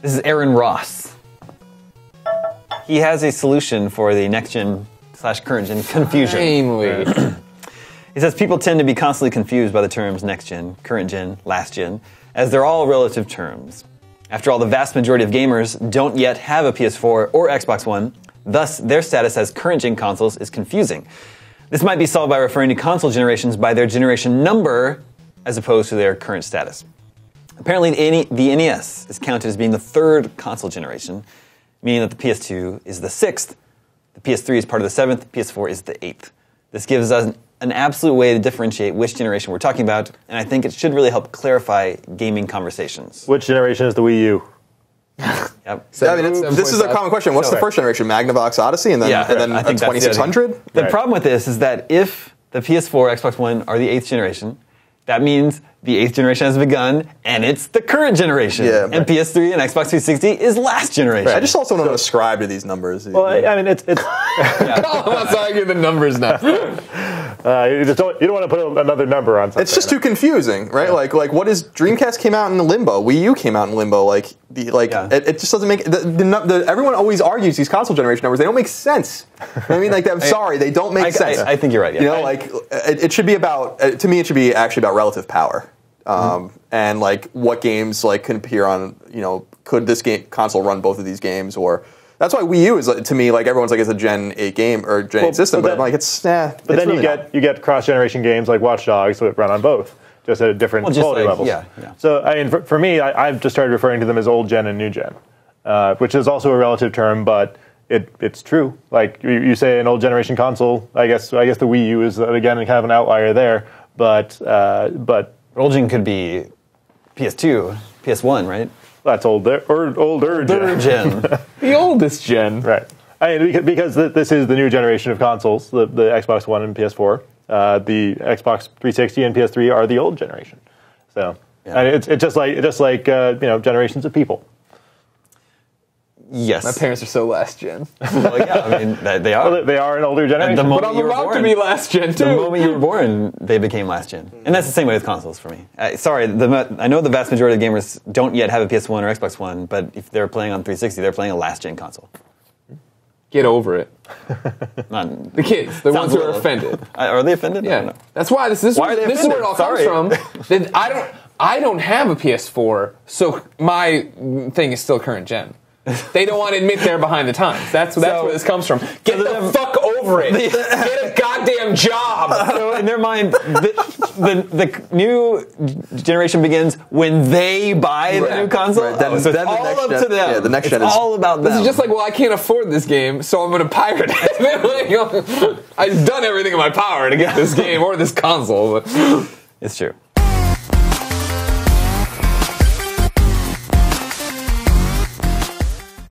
This is Aaron Ross. He has a solution for the next-gen/current-gen confusion. Namely. He says people tend to be constantly confused by the terms next-gen, current-gen, last-gen, as they're all relative terms. After all, the vast majority of gamers don't yet have a PS4 or Xbox One, thus their status as current-gen consoles is confusing. This might be solved by referring to console generations by their generation number as opposed to their current status. Apparently, the NES is counted as being the third console generation, meaning that the PS2 is the sixth, the PS3 is part of the seventh, PS4 is the eighth. This gives us an absolute way to differentiate which generation we're talking about, and I think it should really help clarify gaming conversations. Which generation is the Wii U? Yep. I mean, this is a common question. What's the first generation? Magnavox Odyssey, and then, I think 2600? The problem with this is that if the PS4, Xbox One are the 8th generation, that means the 8th generation has begun, and it's the current generation. Yeah, and PS3 and Xbox 360 is last generation. Right. I just also don't ascribe to these numbers. Well, I mean, it's Let's argue the numbers now. you don't want to put another number on something. It's just too confusing, right? Like what is Dreamcast came out in limbo, Wii U came out in limbo. It just doesn't make everyone always argues these console generation numbers. They don't make sense. I mean, I'm sorry, they don't make sense. I think you're right. Yeah. It should be about. To me, it should be actually about relative power, and what games can appear on. Could this console run both of these games or? That's why Wii U is, to me, everyone's it's a Gen 8 game or Gen 8 system, but I'm it's nah. But then you get cross-generation games like Watch Dogs that run on both, just at different quality levels. Yeah. So, I mean, for me, I've just started referring to them as old gen and new gen, which is also a relative term, but it's true. Like, you say an old generation console, I guess the Wii U is, again, kind of an outlier there, but old gen could be PS2, PS1, right? That's older gen. The oldest gen. Right. I mean, because this is the new generation of consoles, the Xbox One and PS4. The Xbox 360 and PS3 are the old generation. So it's just like generations of people. Yes. My parents are so last gen. Well, yeah, I mean, they are. Well, they are an older generation. But I'm about to be last gen, too. The moment you were born, they became last gen. And that's the same way with consoles for me. Sorry, I know the vast majority of gamers don't yet have a PS1 or Xbox One, but if they're playing on 360, they're playing a last gen console. Get over it. The kids, the ones who are offended. Are they offended? Yeah. That's why this is where it all comes from. That I don't have a PS4, so my thing is still current gen. They don't want to admit they're behind the times. That's where this comes from. Get the fuck over it. Get a goddamn job. So in their mind, the new generation begins when they buy the new console. Right. Then it's all up to them. Yeah, the next gen is all about them. This is just like, well, I can't afford this game, so I'm going to pirate it. I've done everything in my power to get this game or this console. It's true.